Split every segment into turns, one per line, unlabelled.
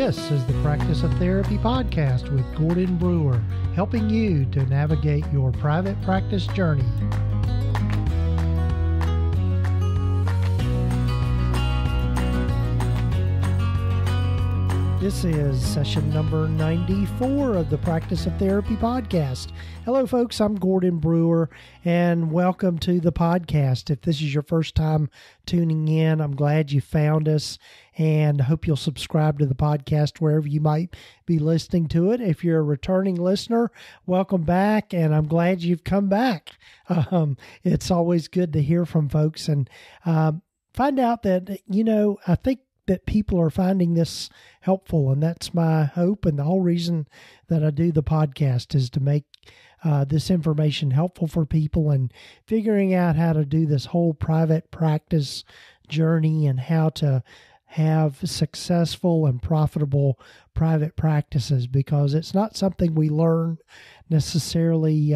This is the Practice of Therapy podcast with Gordon Brewer, helping you to navigate your private practice journey. This is session number 94 of the Practice of Therapy podcast. Hello, folks. I'm Gordon Brewer, and welcome to the podcast. If this is your first time tuning in, I'm glad you found us, and hope you'll subscribe to the podcast wherever you might be listening to it. If you're a returning listener, welcome back, and I'm glad you've come back. It's always good to hear from folks and find out that, I think that people are finding this helpful, and that's my hope. And the whole reason that I do the podcast is to make this information helpful for people and figuring out how to do this whole private practice journey and how to have successful and profitable private practices, because it's not something we learn necessarily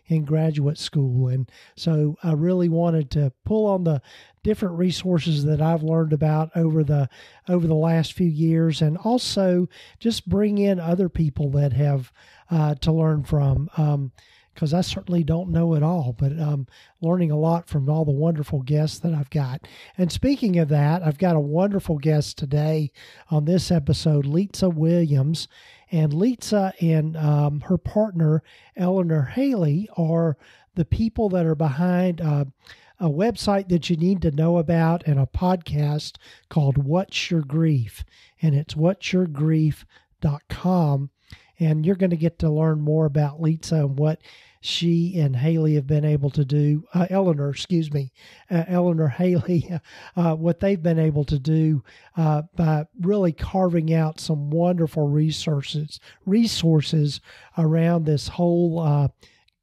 in graduate school. And so I really wanted to pull on the different resources that I've learned about over the last few years, and also just bring in other people that have to learn from, because I certainly don't know it all, but I'm learning a lot from all the wonderful guests that I've got. And speaking of that, I've got a wonderful guest today on this episode, Litsa Williams. And Litsa and her partner, Eleanor Haley, are the people that are behind a website that you need to know about and a podcast called What's Your Grief? And it's whatsyourgrief.com. And you're going to get to learn more about Litsa and what she and Haley have been able to do, Eleanor Haley, what they've been able to do by really carving out some wonderful resources around this whole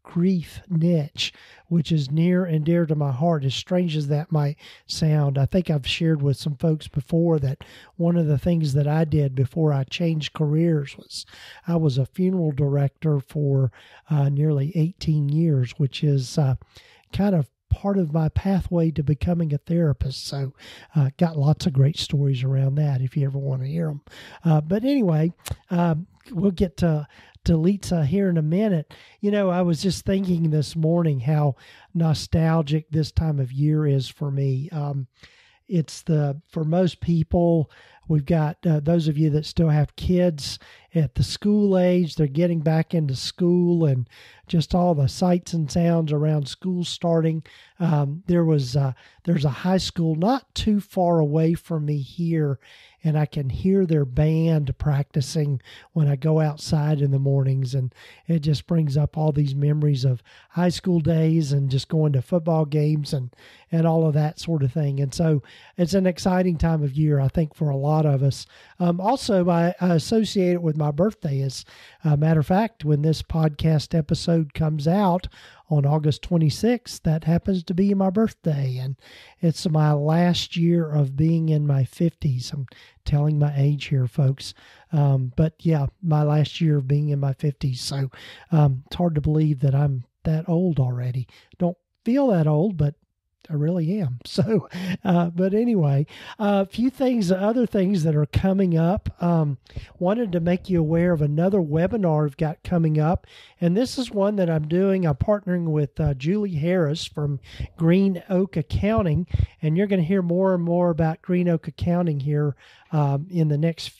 grief niche, which is near and dear to my heart, as strange as that might sound. I think I've shared with some folks before that one of the things that I did before I changed careers was I was a funeral director for nearly 18 years, which is kind of part of my pathway to becoming a therapist. So got lots of great stories around that if you ever want to hear them. But anyway, we'll get to Litsa here in a minute. I was just thinking this morning how nostalgic this time of year is for me. For most people, we've got those of you that still have kids at the school age, they're getting back into school, and just all the sights and sounds around school starting. There's a high school not too far away from me here, and I can hear their band practicing when I go outside in the mornings, and it just brings up all these memories of high school days and just going to football games and all of that sort of thing. And so it's an exciting time of year, I think, for a lot of us. Also, I associate it with my birthday. As a matter of fact, when this podcast episode comes out on August 26th, that happens to be my birthday, and it's my last year of being in my 50s. I'm telling my age here, folks. But yeah, my last year of being in my 50s. So it's hard to believe that I'm that old already. Don't feel that old, but I really am. So, but anyway, other things that are coming up. Wanted to make you aware of another webinar I've got coming up. And this is one that I'm doing. I'm partnering with Julie Harris from Green Oak Accounting. And you're going to hear more and more about Green Oak Accounting here in the next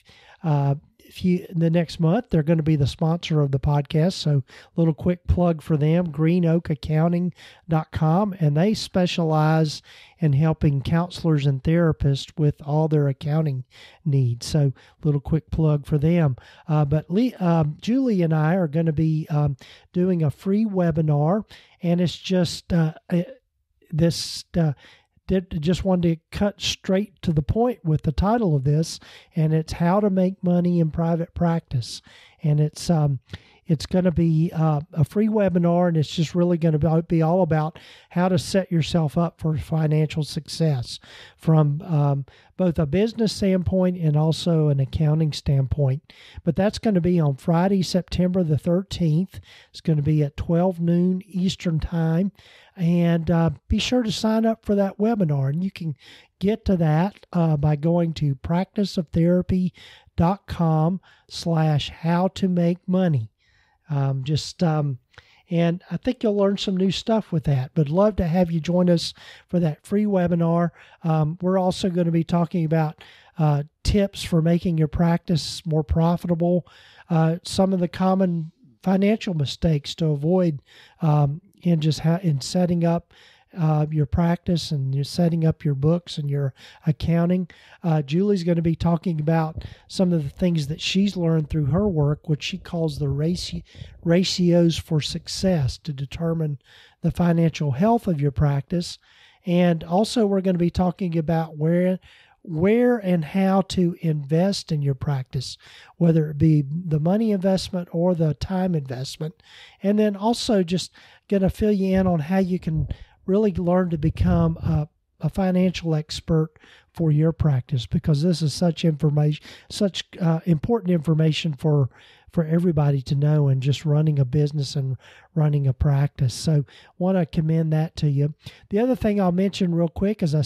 month. They're going to be the sponsor of the podcast. So a little quick plug for them, greenoakaccounting.com. And they specialize in helping counselors and therapists with all their accounting needs. So a little quick plug for them. But Julie and I are going to be doing a free webinar, and it's just just wanted to cut straight to the point with the title of this, and it's How to Make Money in Private Practice. And it's going to be a free webinar, and it's just really going to be all about how to set yourself up for financial success from both a business standpoint and also an accounting standpoint. But that's going to be on Friday, September the 13th. It's going to be at 12 noon Eastern Time. And be sure to sign up for that webinar. And you can get to that by going to practiceoftherapy.com therapynotes.com/how-to-make-money. And I think you'll learn some new stuff with that. But love to have you join us for that free webinar. We're also going to be talking about tips for making your practice more profitable, some of the common financial mistakes to avoid in setting up your practice, and you're setting up your books and your accounting. Julie's going to be talking about some of the things that she's learned through her work, which she calls the ratios for success to determine the financial health of your practice. And also we're going to be talking about where and how to invest in your practice, whether it be the money investment or the time investment. And then also just going to fill you in on how you can really learn to become a financial expert for your practice, because this is such important information for everybody to know in just running a business and running a practice. So want to commend that to you. The other thing I'll mention real quick is I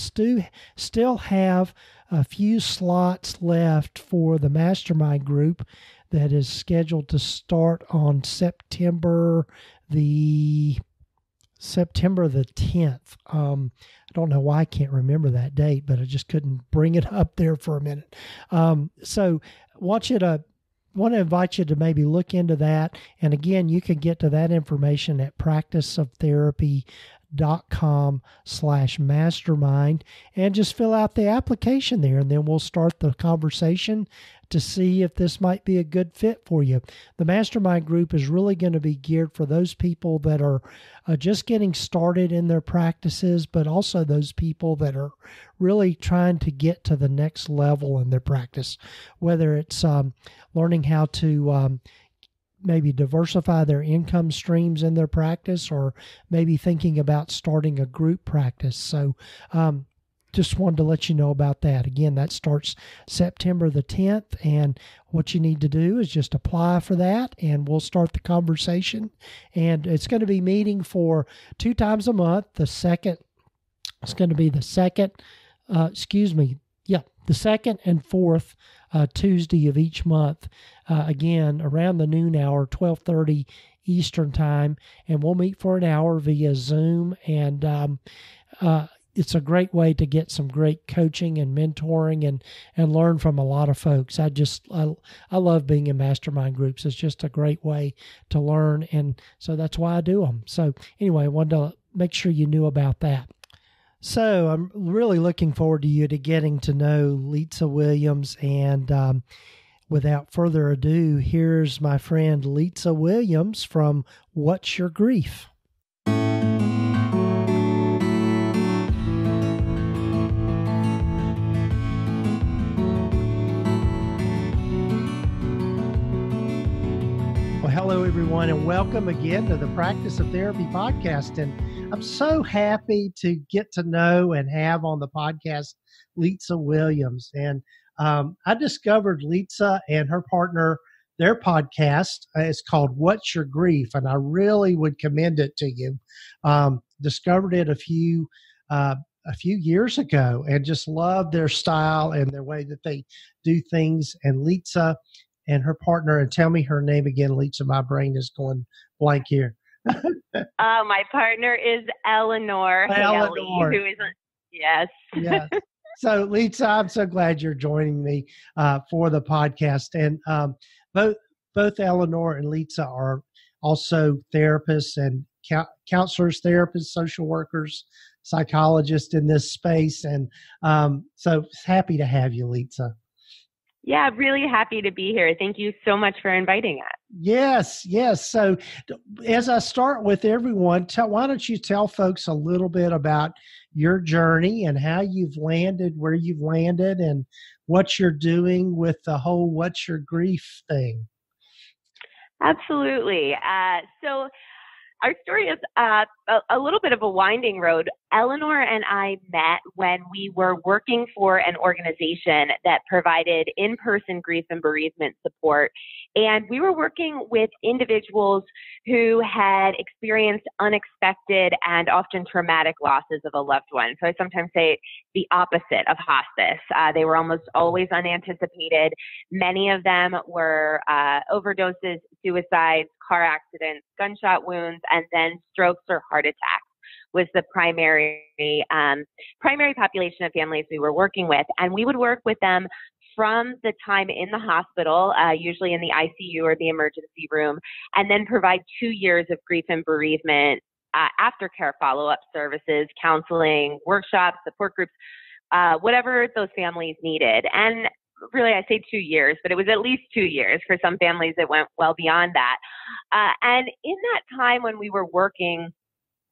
still have a few slots left for the mastermind group that is scheduled to start on September the 10th. I don't know why I can't remember that date, but I just couldn't bring it up there for a minute. So want to invite you to maybe look into that. And again, you can get to that information at practiceoftherapy.com/mastermind and just fill out the application there. And then we'll start the conversation to see if this might be a good fit for you. The mastermind group is really going to be geared for those people that are just getting started in their practices, but also those people that are really trying to get to the next level in their practice, whether it's learning how to maybe diversify their income streams in their practice, or maybe thinking about starting a group practice. So just wanted to let you know about that. Again, that starts September the 10th, and what you need to do is just apply for that, and we'll start the conversation. And it's going to be meeting for 2 times a month. The second and fourth Tuesday of each month, again, around the noon hour, 12:30 Eastern time, and we'll meet for an hour via Zoom. And it's a great way to get some great coaching and mentoring and learn from a lot of folks. I love being in mastermind groups. It's just a great way to learn, and so that's why I do them. So anyway, I wanted to make sure you knew about that. So I'm really looking forward to getting to know Litsa Williams, and without further ado, here's my friend Litsa Williams from What's Your Grief? Hello, everyone, and welcome again to the Practice of Therapy podcast. And I'm so happy to get to know and have on the podcast Litsa Williams. And I discovered Litsa and her partner, their podcast is called What's Your Grief? And I really would commend it to you. Discovered it a few years ago, and just love their style and their way that they do things. And Litsa and her partner, and tell me her name again, Litsa, my brain is going blank here.
My partner is Eleanor Haley, who is yes.
Yes. So Litsa, I'm so glad you're joining me for the podcast. And both Eleanor and Litsa are also therapists and counselors, therapists, social workers, psychologists in this space. And so happy to have you, Litsa.
Yeah, really happy to be here. Thank you so much for inviting us.
Yes. So as I start with everyone, why don't you tell folks a little bit about your journey and how you've landed where you've landed and what you're doing with the whole What's Your Grief thing?
Absolutely. So our story is a little bit of a winding road. Eleanor and I met when we were working for an organization that provided in-person grief and bereavement support And we were working with individuals who had experienced unexpected and often traumatic losses of a loved one. So I sometimes say the opposite of hospice. They were almost always unanticipated. Many of them were overdoses, suicides, car accidents, gunshot wounds, and then strokes or heart attacks was the primary population of families we were working with. And we would work with them from the time in the hospital, usually in the ICU or the emergency room, and then provide 2 years of grief and bereavement aftercare follow-up services, counseling, workshops, support groups, whatever those families needed. And really, I say 2 years, but it was at least 2 years. For some families, it went well beyond that. And in that time when we were working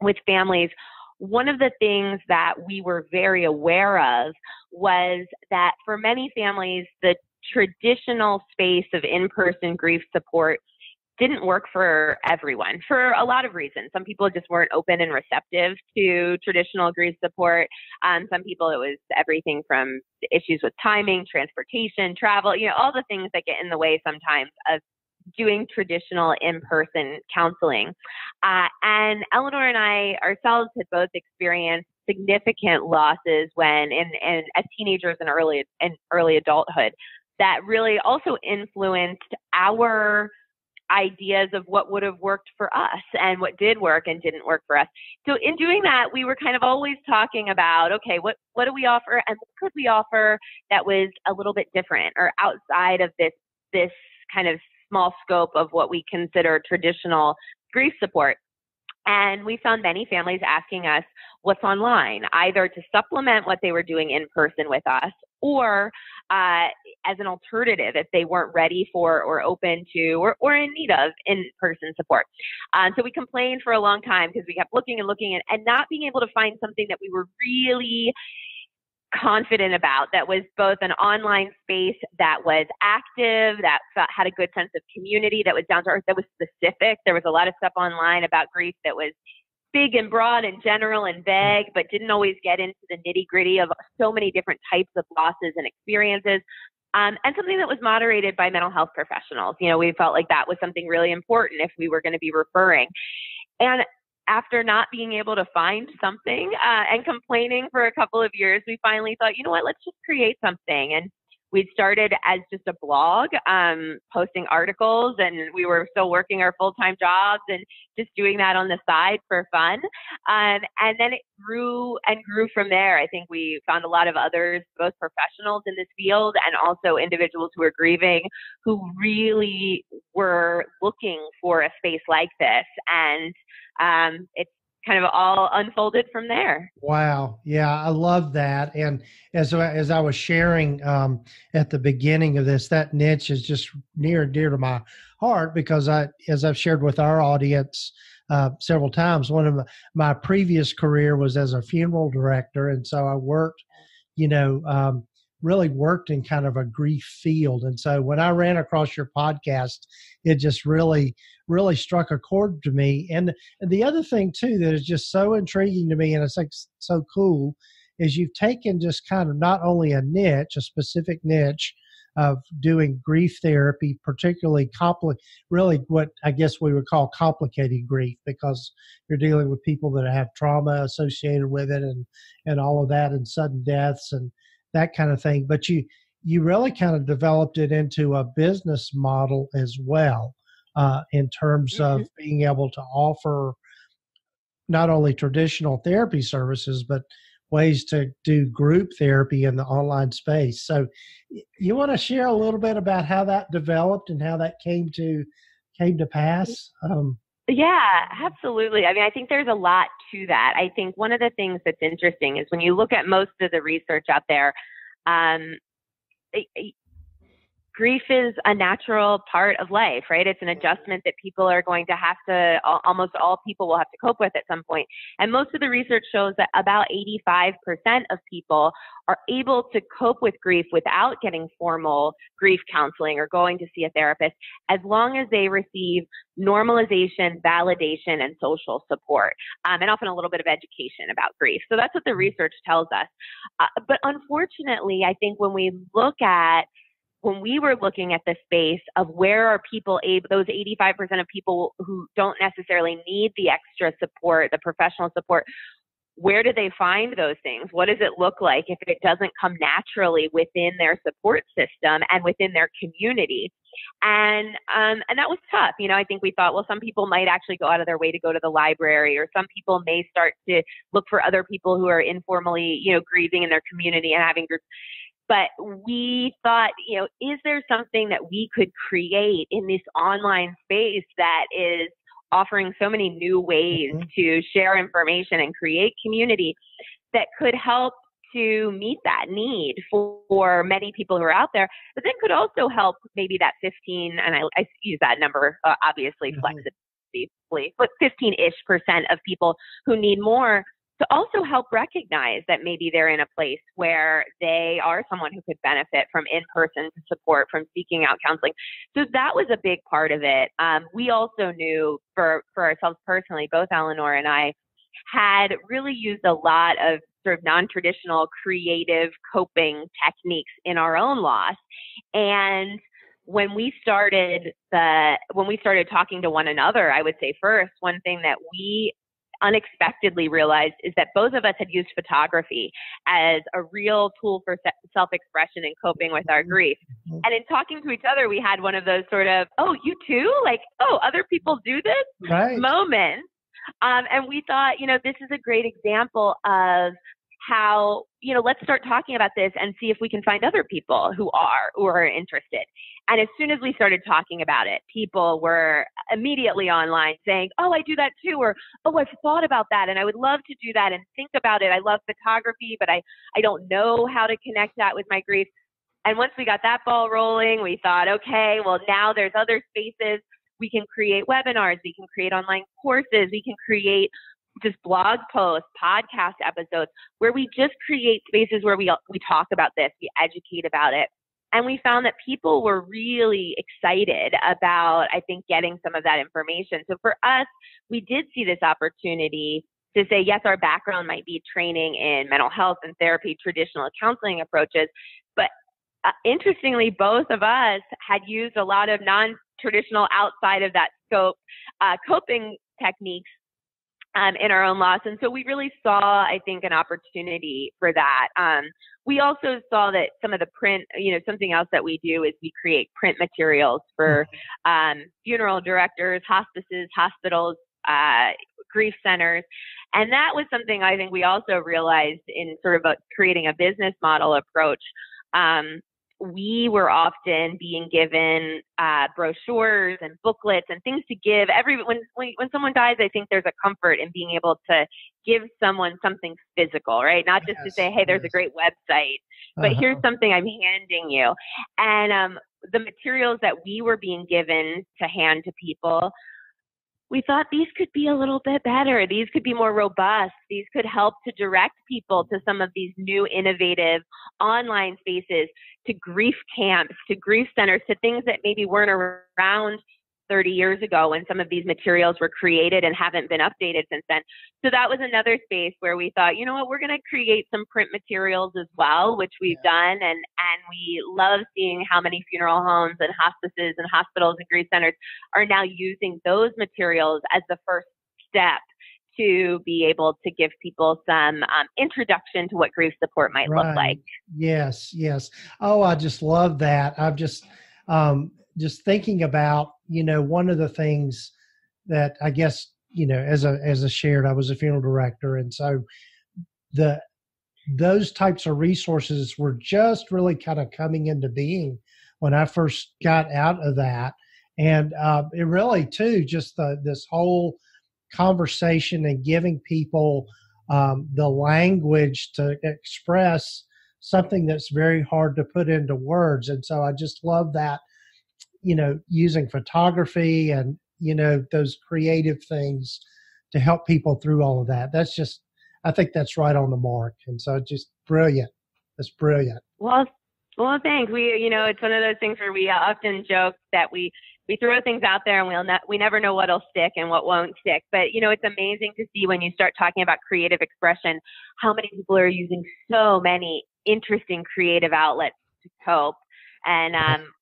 with families, one of the things that we were very aware of was that for many families, the traditional space of in-person grief support didn't work for everyone for a lot of reasons. Some people just weren't open and receptive to traditional grief support. Some people, it was everything from issues with timing, transportation, travel, all the things that get in the way sometimes of doing traditional in-person counseling. And Eleanor and I ourselves had both experienced significant losses when as teenagers and early adulthood that really also influenced our ideas of what would have worked for us and what did work and didn't work for us. So in doing that, we were kind of always talking about, okay, what do we offer and what could we offer that was a little bit different or outside of this kind of small scope of what we consider traditional grief support. And we found many families asking us what's online, either to supplement what they were doing in person with us or as an alternative if they weren't ready for or open to or in need of in-person support. So we complained for a long time because we kept looking and not being able to find something that we were really confident about, that was both an online space that was active, that had a good sense of community, that was down to earth, that was specific. There was a lot of stuff online about grief that was big and broad and general and vague, but didn't always get into the nitty gritty of so many different types of losses and experiences. And something that was moderated by mental health professionals. We felt like that was something really important if we were going to be referring. And after not being able to find something and complaining for a couple of years, we finally thought, you know what, let's just create something. And we started as just a blog, posting articles, and we were still working our full-time jobs and just doing that on the side for fun. And then it grew and grew from there. I think we found a lot of others, both professionals in this field and also individuals who were grieving, who really were looking for a space like this. And it's kind of all unfolded from there.
Wow. Yeah, I love that. And as I was sharing at the beginning of this, that niche is just near and dear to my heart because as I've shared with our audience several times, one of my previous career was as a funeral director. And so I worked, really worked in kind of a grief field. And so when I ran across your podcast, it just really struck a chord to me. And the other thing too that is just so intriguing to me, and it's like so cool, is you've taken just kind of not only a specific niche of doing grief therapy, particularly really what I guess we would call complicated grief, because you're dealing with people that have trauma associated with it and all of that, and sudden deaths and that kind of thing. But you really kind of developed it into a business model as well, in terms of being able to offer not only traditional therapy services, but ways to do group therapy in the online space. So you want to share a little bit about how that developed and how that came to pass?
Yeah, absolutely. I mean, I think there's a lot to that. I think one of the things that's interesting is when you look at most of the research out there, grief is a natural part of life, right? It's an adjustment that people are going to have to, almost all people will have to cope with at some point. And most of the research shows that about 85% of people are able to cope with grief without getting formal grief counseling or going to see a therapist, as long as they receive normalization, validation, and social support, and often a little bit of education about grief. So that's what the research tells us. But unfortunately, I think when we look at when we were looking at the space of where are people able, those 85% of people who don't necessarily need the extra support, the professional support, where do they find those things? What does it look like if it doesn't come naturally within their support system and within their community? And that was tough. I think we thought, well, some people might actually go out of their way to go to the library, or some people may start to look for other people who are informally, grieving in their community and having groups. But we thought, is there something that we could create in this online space that is offering so many new ways to share information and create community that could help to meet that need for many people who are out there, but then could also help maybe that 15, and I use that number obviously flexibly, but 15-ish% of people who need more, to also help recognize that maybe they're in a place where they are someone who could benefit from in-person support, from seeking out counseling. So that was a big part of it. We also knew for ourselves personally, both Eleanor and I had really used a lot of sort of non-traditional creative coping techniques in our own loss. And when we started talking to one another, I would say first, one thing that we unexpectedly realized is that both of us had used photography as a real tool for self-expression and coping with our grief. And in talking to each other, we had one of those sort of, oh, you too? Like, oh, other people do this?
Right.
Moments. And we thought, this is a great example of how, let's start talking about this and see if we can find other people who are interested. And as soon as we started talking about it, people were immediately online saying, oh, I do that too, or, oh, I've thought about that and I would love to do that and think about it. I love photography, but I don't know how to connect that with my grief. And once we got that ball rolling, we thought, okay, well, now there's other spaces. We can create webinars, we can create online courses, we can create just blog posts, podcast episodes, where we just create spaces where we talk about this, we educate about it. And we found that people were really excited about, I think, getting some of that information. So for us, we did see this opportunity to say, yes, our background might be training in mental health and therapy, traditional counseling approaches, but interestingly, both of us had used a lot of non-traditional, outside of that scope, coping techniques in our own loss. And so we really saw, I think, an opportunity for that. We also saw that some of the print, something else that we do is we create print materials for funeral directors, hospices, hospitals, grief centers. And that was something I think we also realized in sort of creating a business model approach. We were often being given brochures and booklets and things to give when someone dies. I think there's a comfort in being able to give someone something physical, right? Not just to say, hey, there's a great website, but here's something I'm handing you. And the materials that we were being given to hand to people, we thought these could be a little bit better. These could be more robust. These could help to direct people to some of these new innovative online spaces, to grief camps, to grief centers, to things that maybe weren't around 30 years ago when some of these materials were created and haven't been updated since then. So that was another space where we thought, you know what, we're going to create some print materials as well, which we've done. And we love seeing how many funeral homes and hospices and hospitals and grief centers are now using those materials as the first step to be able to give people some introduction to what grief support might look like.
Yes. Oh, I just love that. I'm just thinking about, one of the things that I guess, as a shared, I was a funeral director. And so those types of resources were just really kind of coming into being when I first got out of that. And it really too, just this whole conversation and giving people the language to express something that's very hard to put into words. And so I just love that, using photography and, those creative things to help people through all of that. That's just, I think that's right on the mark. And so just brilliant. That's brilliant.
Well, thanks. It's one of those things where we often joke that we throw things out there and we never know what'll stick and what won't stick. But, it's amazing to see when you start talking about creative expression, how many people are using so many interesting creative outlets to cope. And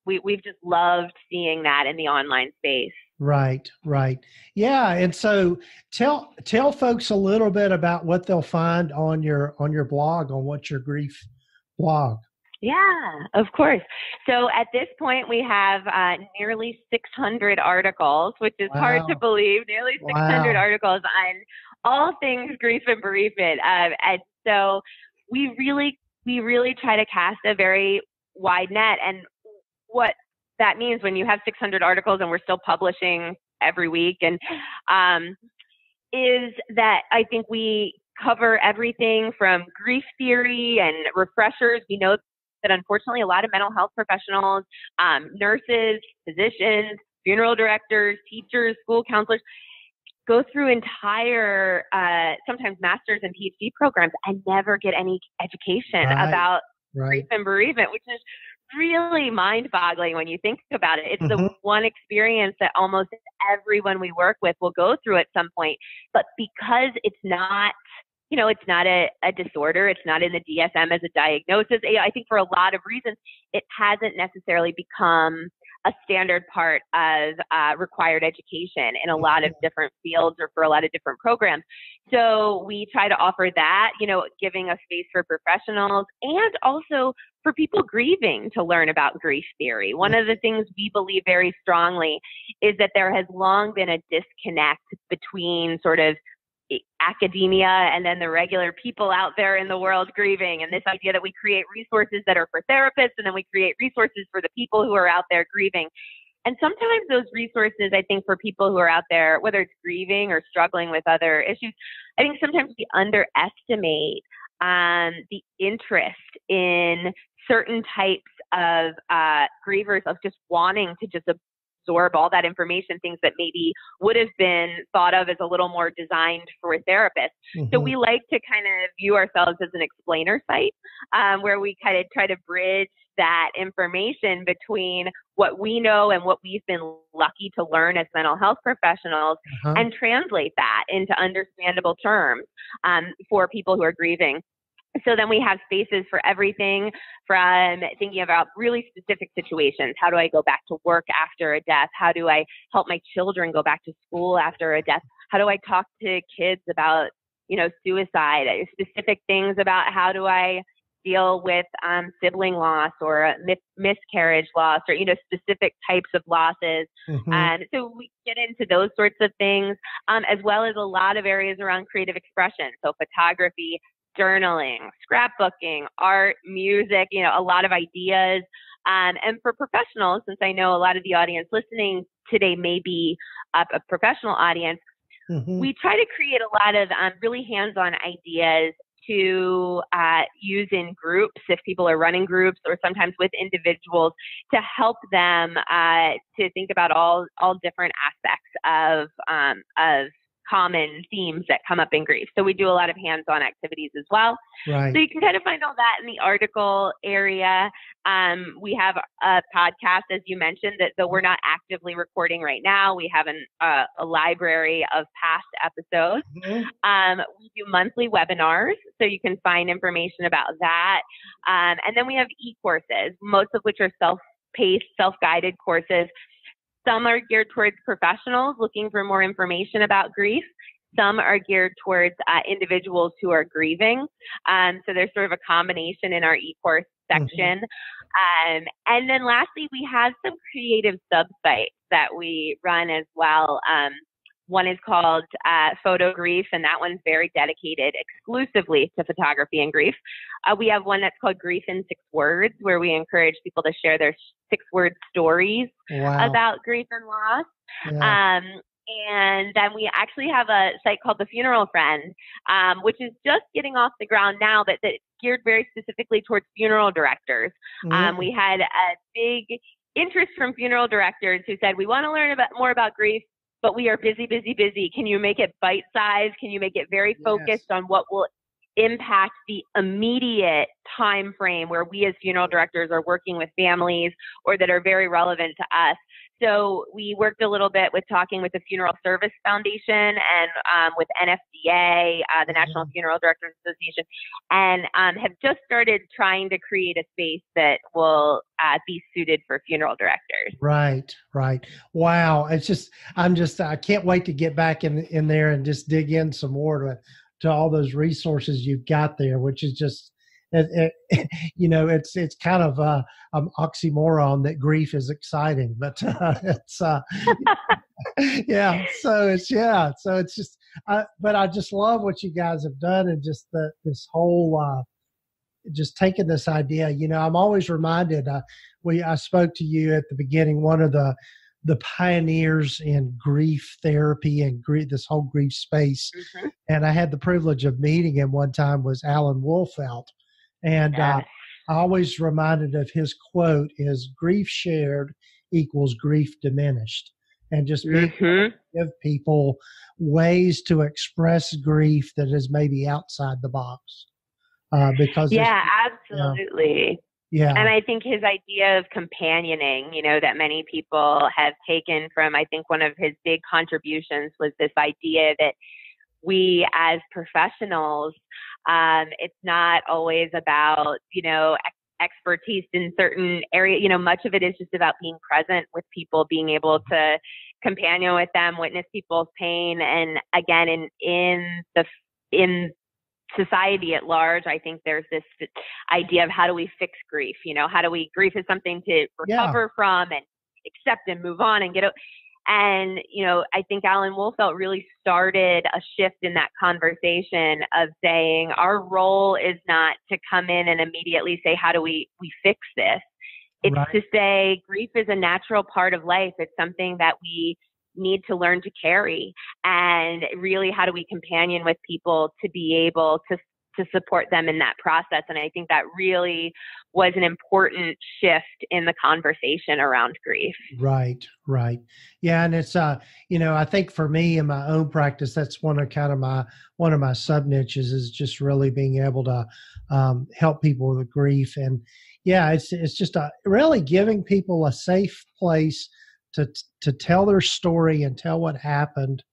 we've just loved seeing that in the online space.
Right, right. Yeah, and so tell folks a little bit about what they'll find on your blog, on What's Your Grief blog.
Yeah, of course. So at this point, we have nearly 600 articles, which is hard to believe, nearly 600 articles on all things grief and bereavement. And so we really try to cast a very wide net. And what that means when you have 600 articles and we're still publishing every week, and is that I think we cover everything from grief theory and refreshers. We know that unfortunately a lot of mental health professionals, nurses, physicians, funeral directors, teachers, school counselors go through entire, sometimes master's and PhD programs and never get any education about grief and bereavement, which is really mind-boggling when you think about it. It's the one experience that almost everyone we work with will go through at some point, but because it's not, it's not a disorder. It's not in the DSM as a diagnosis. I think for a lot of reasons, it hasn't necessarily become a standard part of required education in a lot of different fields or for a lot of different programs. So we try to offer that, giving a space for professionals and also for people grieving to learn about grief theory. One of the things we believe very strongly is that there has long been a disconnect between sort of academia and then the regular people out there in the world grieving, and this idea that we create resources that are for therapists and then we create resources for the people who are out there grieving. And sometimes those resources, I think, for people who are out there, whether it's grieving or struggling with other issues, I think sometimes we underestimate the interest in certain types of grievers of just wanting to just absorb all that information, things that maybe would have been thought of as a little more designed for therapists. So we like to kind of view ourselves as an explainer site, where we kind of try to bridge that information between what we know and what we've been lucky to learn as mental health professionals and translate that into understandable terms for people who are grieving. So then we have spaces for everything from thinking about really specific situations. How do I go back to work after a death? How do I help my children go back to school after a death? How do I talk to kids about, suicide? Specific things about how do I deal with sibling loss or miscarriage loss or, specific types of losses. So we get into those sorts of things, as well as a lot of areas around creative expression. So photography, journaling, scrapbooking, art, music, a lot of ideas. And for professionals, since I know a lot of the audience listening today may be a professional audience, we try to create a lot of really hands-on ideas to use in groups if people are running groups or sometimes with individuals to help them to think about all different aspects of common themes that come up in grief. So we do a lot of hands-on activities as well.
Right.
So you can kind of find all that in the article area. We have a podcast, as you mentioned, that though we're not actively recording right now, we have a library of past episodes. We do monthly webinars, so you can find information about that. And then we have e-courses, most of which are self-paced, self-guided courses. Some are geared towards professionals looking for more information about grief. Some are geared towards individuals who are grieving. So there's sort of a combination in our e-course section. And then lastly, we have some creative sub-sites that we run as well. One is called Photo Grief, and that one's very dedicated exclusively to photography and grief. We have one that's called Grief in 6 Words, where we encourage people to share their 6-word stories about grief and loss. And then we actually have a site called The Funeral Friend, which is just getting off the ground now, but that's geared very specifically towards funeral directors. We had a big interest from funeral directors who said, we want to learn more about grief, but we are busy. Can you make it bite-sized? Can you make it very focused on what will impact the immediate time frame where we as funeral directors are working with families or that are very relevant to us? So we worked a little bit with talking with the Funeral Service Foundation and with NFDA, the National Funeral Directors Association, and have just started trying to create a space that will be suited for funeral directors.
Right, right. Wow. I can't wait to get back in there and just dig in some more to all those resources you've got there, which is just, it's kind of an oxymoron that grief is exciting, but it's but I just love what you guys have done, and just this whole just taking this idea. I'm always reminded. I spoke to you at the beginning, one of the pioneers in grief therapy and this whole grief space, and I had the privilege of meeting him one time, was Alan Wolfelt. And I always reminded of his quote is grief shared equals grief diminished. And just being able to give people ways to express grief that is maybe outside the box. Because
absolutely. And I think his idea of companioning, that many people have taken from, I think one of his big contributions was this idea that we as professionals, it's not always about, expertise in certain areas. Much of it is just about being present with people, being able to companion with them, witness people's pain. And again, in society at large, I think there's this idea of how do we fix grief? Grief is something to recover from and accept and move on and get out. And, I think Alan Wolfelt really started a shift in that conversation of saying our role is not to come in and immediately say, how do we fix this? It's to say grief is a natural part of life. It's something that we need to learn to carry. And really, how do we companion with people to be able to support them in that process? And I think that really was an important shift in the conversation around grief. Right.
Yeah. And it's, I think for me in my own practice, that's one of my sub niches is just really being able to help people with grief. And it's just really giving people a safe place to tell their story and tell what happened,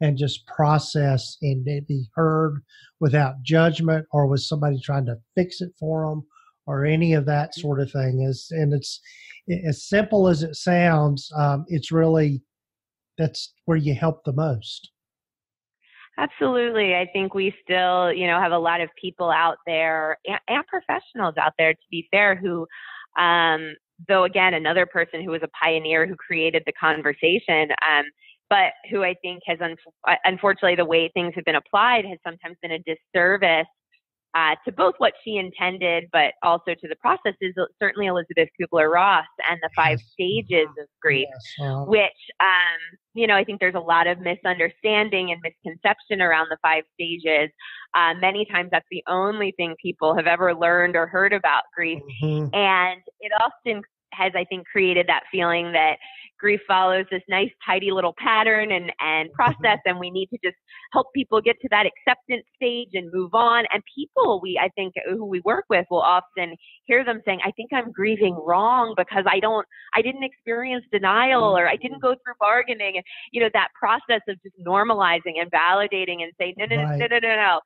and just process and be heard without judgment or with somebody trying to fix it for them or any of that sort of thing. And it's as simple as it sounds. It's really, that's where you help the most.
Absolutely. I think we still, have a lot of people out there and professionals out there, to be fair, who, though again, another person who was a pioneer who created the conversation, but who I think has, unfortunately, the way things have been applied has sometimes been a disservice to both what she intended, but also to the process, is certainly Elizabeth Kubler-Ross and the 5 stages of grief, which, I think there's a lot of misunderstanding and misconception around the 5 stages. Many times that's the only thing people have ever learned or heard about grief. And it often has, I think, created that feeling that grief follows this nice, tidy little pattern and process, and we need to just help people get to that acceptance stage and move on. And people I think who we work with will often hear them saying, I think I'm grieving wrong because I didn't experience denial, or I didn't go through bargaining. And, that process of just normalizing and validating and saying, no.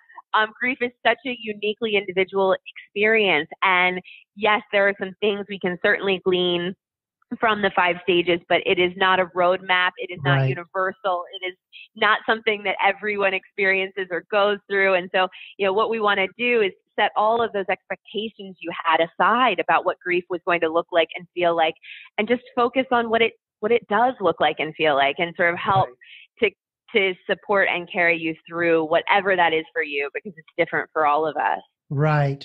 Grief is such a uniquely individual experience. And yes, there are some things we can certainly glean from the 5 stages, but it is not a roadmap. It is not universal. It is not something that everyone experiences or goes through. And so, what we want to do is set all of those expectations you had aside about what grief was going to look like and feel like, and just focus on what it does look like and feel like, and sort of help to support and carry you through whatever that is for you, because it's different for all of us.
Right.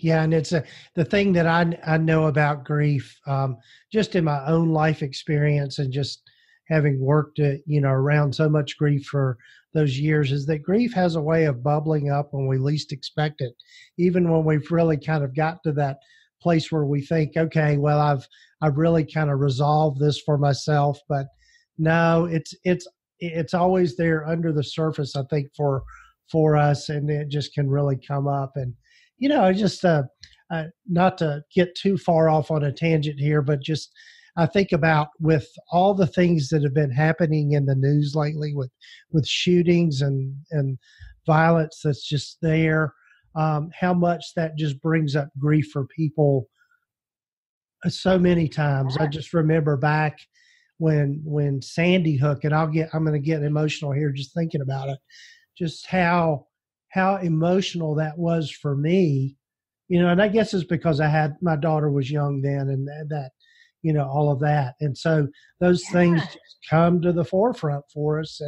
Yeah. And it's the thing that I know about grief, just in my own life experience and just having worked around so much grief for those years, is that grief has a way of bubbling up when we least expect it. Even when we've really kind of got to that place where we think, okay, well, I've really kind of resolved this for myself, but no, it's always there under the surface, I think, for us, and it just can really come up. And just not to get too far off on a tangent here, but just I think about with all the things that have been happening in the news lately with shootings and violence that's just there, how much that just brings up grief for people so many times. I just remember back when Sandy Hook, and I'm going to get emotional here just thinking about it, just how emotional that was for me, and I guess it's because my daughter was young then, and that, all of that. And so those things just come to the forefront for us,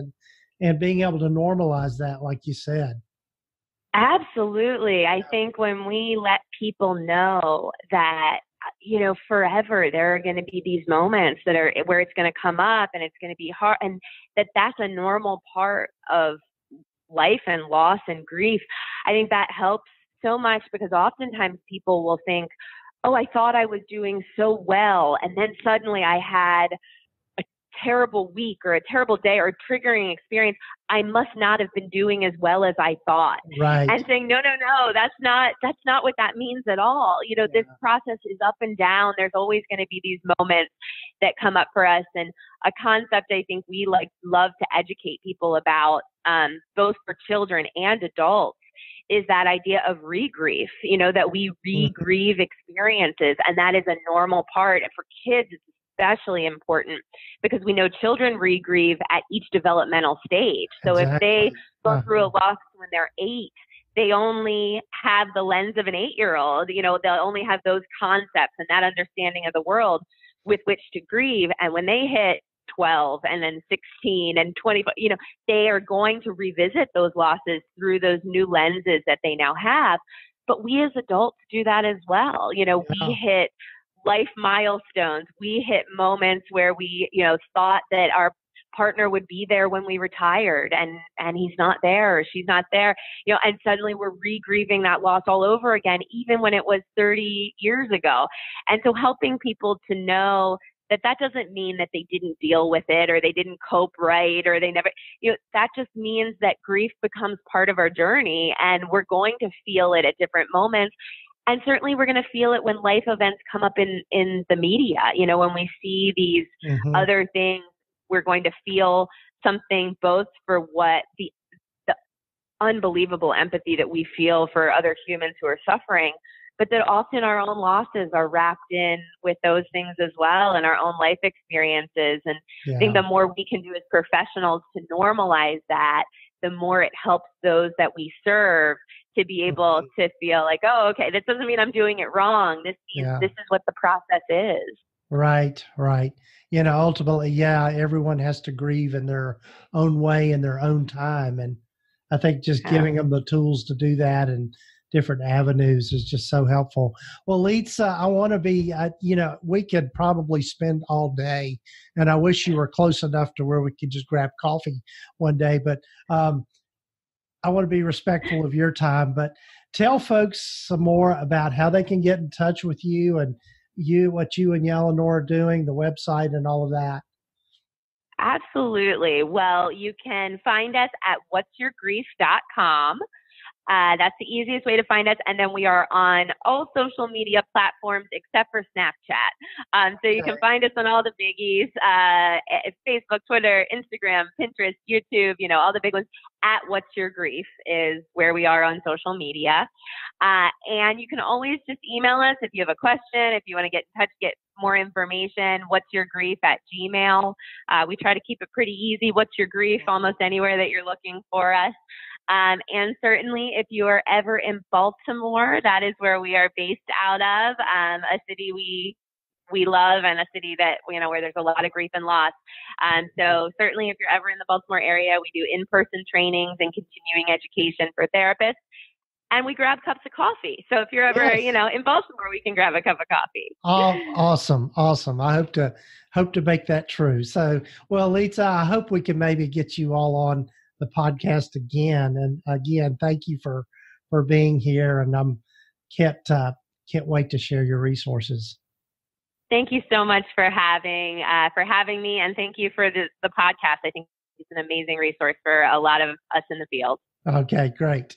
and being able to normalize that, like you said.
Absolutely. I think when we let people know that, forever there are going to be these moments where it's going to come up and it's going to be hard, and that's a normal part of life and loss and grief. I think that helps so much, because oftentimes people will think, oh, I thought I was doing so well, and then suddenly I had a terrible week or a terrible day or a triggering experience. I must not have been doing as well as I thought.
Right.
And saying, no, that's not what that means at all. This process is up and down. There's always going to be these moments that come up for us. And a concept I think we love to educate people about, both for children and adults, is that idea of re-grief, that we re-grieve experiences. And that is a normal part. And for kids, it's especially important, because we know children re-grieve at each developmental stage. So If they go through a loss when they're 8, they only have the lens of an 8-year-old. They'll only have those concepts and that understanding of the world with which to grieve. And when they hit 12 and then 16 and 20, they are going to revisit those losses through those new lenses that they now have. But we as adults do that as well. We hit life milestones. We hit moments where we, thought that our partner would be there when we retired, and he's not there or she's not there, and suddenly we're re-grieving that loss all over again, even when it was 30 years ago. And so helping people to know that doesn't mean that they didn't deal with it or they didn't cope right or they never, that just means that grief becomes part of our journey, and we're going to feel it at different moments. And certainly we're going to feel it when life events come up in the media. When we see these other things, we're going to feel something both for what the unbelievable empathy that we feel for other humans who are suffering, but that often our own losses are wrapped in with those things as well, and our own life experiences. And I think the more we can do as professionals to normalize that, the more it helps those that we serve to be able to feel like, oh, okay, this doesn't mean I'm doing it wrong. This means this is what the process is.
Right. Ultimately, everyone has to grieve in their own way, in their own time. And I think just giving them the tools to do that and different avenues is just so helpful. Well, Litsa, I want to be, we could probably spend all day, and I wish you were close enough to where we could just grab coffee one day, but I want to be respectful of your time. But tell folks some more about how they can get in touch with you and what you and Eleanor are doing, the website and all of that.
Absolutely. Well, you can find us at whatsyourgrief.com. That's the easiest way to find us. And then we are on all social media platforms except for Snapchat. So you can find us on all the biggies, Facebook, Twitter, Instagram, Pinterest, YouTube, all the big ones. At What's Your Grief is where we are on social media. And you can always just email us if you have a question, if you want to get in touch, get more information, whatsyourgrief@gmail. We try to keep it pretty easy. What's Your Grief almost anywhere that you're looking for us. And certainly if you are ever in Baltimore, that is where we are based out of, a city we love and a city that, where there's a lot of grief and loss. So certainly if you're ever in the Baltimore area, we do in-person trainings and continuing education for therapists. And we grab cups of coffee. So if you're ever, in Baltimore, we can grab a cup of coffee.
Oh, awesome. I hope to make that true. So, well, Litsa, I hope we can maybe get you all on the podcast again. And again, thank you for being here. And can't wait to share your resources.
Thank you so much for having me, and thank you for the podcast. I think it's an amazing resource for a lot of us in the field.
Okay, great.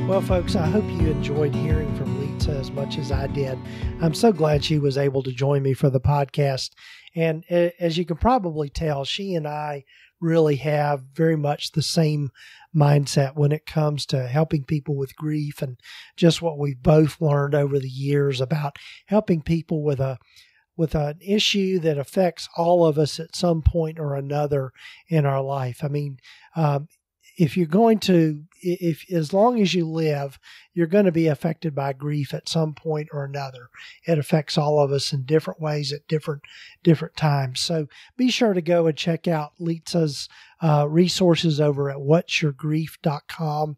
Well, folks, I hope you enjoyed hearing from Litsa as much as I did. I'm so glad she was able to join me for the podcast. And as you can probably tell, she and I really have very much the same mindset when it comes to helping people with grief, and just what we've both learned over the years about helping people with an issue that affects all of us at some point or another in our life. I mean, if as long as you live, you're going to be affected by grief at some point or another. It affects all of us in different ways at different times. So be sure to go and check out Litsa's resources over at whatsyourgrief.com.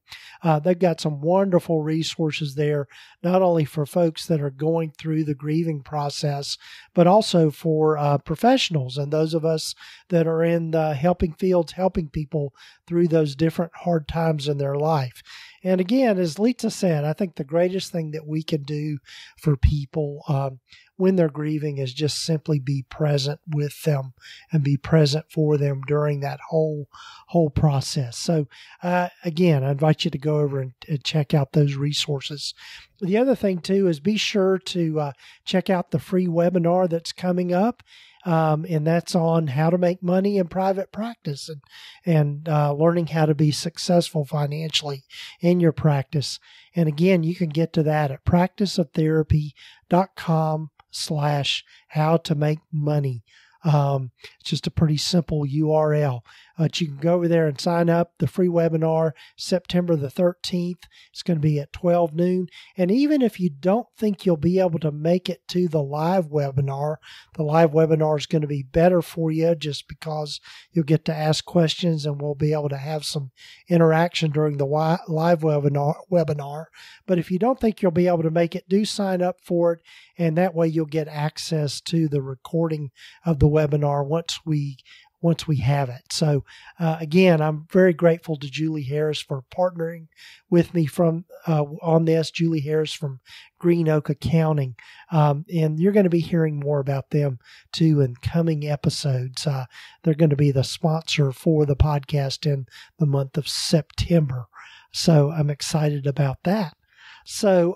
They've got some wonderful resources there, not only for folks that are going through the grieving process, but also for professionals and those of us that are in the helping fields, helping people through those different hard times in their life. And again, as Litsa said, I think the greatest thing that we can do for people when they're grieving is just simply be present with them and be present for them during that whole process. So again, I invite you to go over and check out those resources. The other thing too is be sure to check out the free webinar that's coming up. And that's on how to make money in private practice and learning how to be successful financially in your practice. And again, you can get to that at practiceoftherapy.com/how-to-make-money. It's just a pretty simple URL. But you can go over there and sign up. The free webinar, September the 13th. It's going to be at 12 noon. And even if you don't think you'll be able to make it to the live webinar is going to be better for you just because you'll get to ask questions and we'll be able to have some interaction during the live webinar. But if you don't think you'll be able to make it, do sign up for it. And that way you'll get access to the recording of the webinar once we have it. So again, I'm very grateful to Julie Harris for partnering with me on this. Julie Harris from Green Oak Accounting. And you're going to be hearing more about them too in coming episodes. They're going to be the sponsor for the podcast in the month of September. So I'm excited about that. So,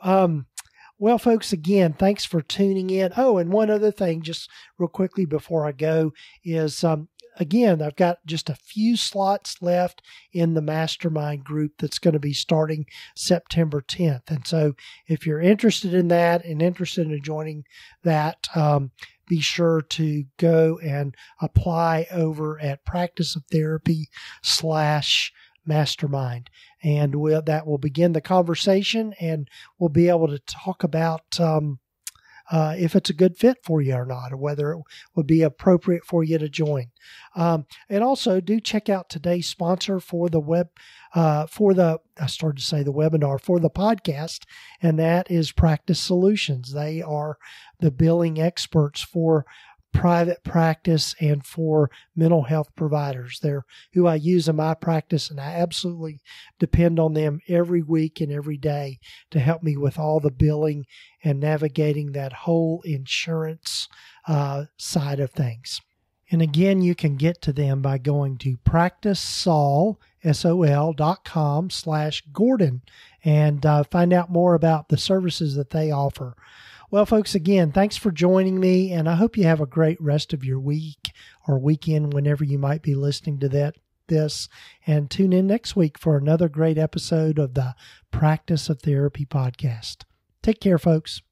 well, folks, again, thanks for tuning in. Oh, and one other thing, just real quickly before I go, is again, I've got just a few slots left in the mastermind group that's going to be starting September 10th. And so if you're interested in that and interested in joining that, be sure to go and apply over at practiceoftherapy.com/mastermind. And that will begin the conversation, and we'll be able to talk about if it's a good fit for you or not, or whether it would be appropriate for you to join. And also do check out today's sponsor for the webinar for the podcast, and that is Practice Solutions. They are the billing experts for private practice and for mental health providers. They're who I use in my practice, and I absolutely depend on them every week and every day to help me with all the billing and navigating that whole insurance side of things. And again, you can get to them by going to practicesol.com/Gordon and find out more about the services that they offer. Well, folks, again, thanks for joining me, and I hope you have a great rest of your week or weekend whenever you might be listening to this. And tune in next week for another great episode of the Practice of Therapy podcast. Take care, folks.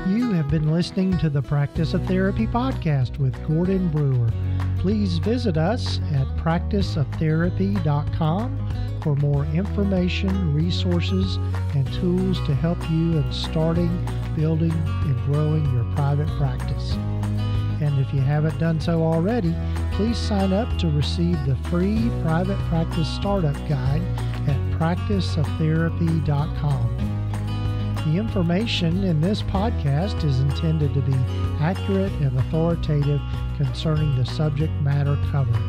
You have been listening to the Practice of Therapy podcast with Gordon Brewer. Please visit us at practiceoftherapy.com for more information, resources, and tools to help you in starting, building, and growing your private practice. And if you haven't done so already, please sign up to receive the free private practice startup guide at practiceoftherapy.com. The information in this podcast is intended to be accurate and authoritative concerning the subject matter covered.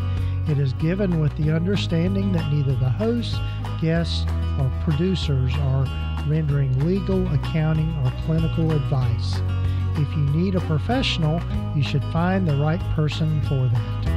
It is given with the understanding that neither the hosts, guests, or producers are rendering legal, accounting, or clinical advice. If you need a professional, you should find the right person for that.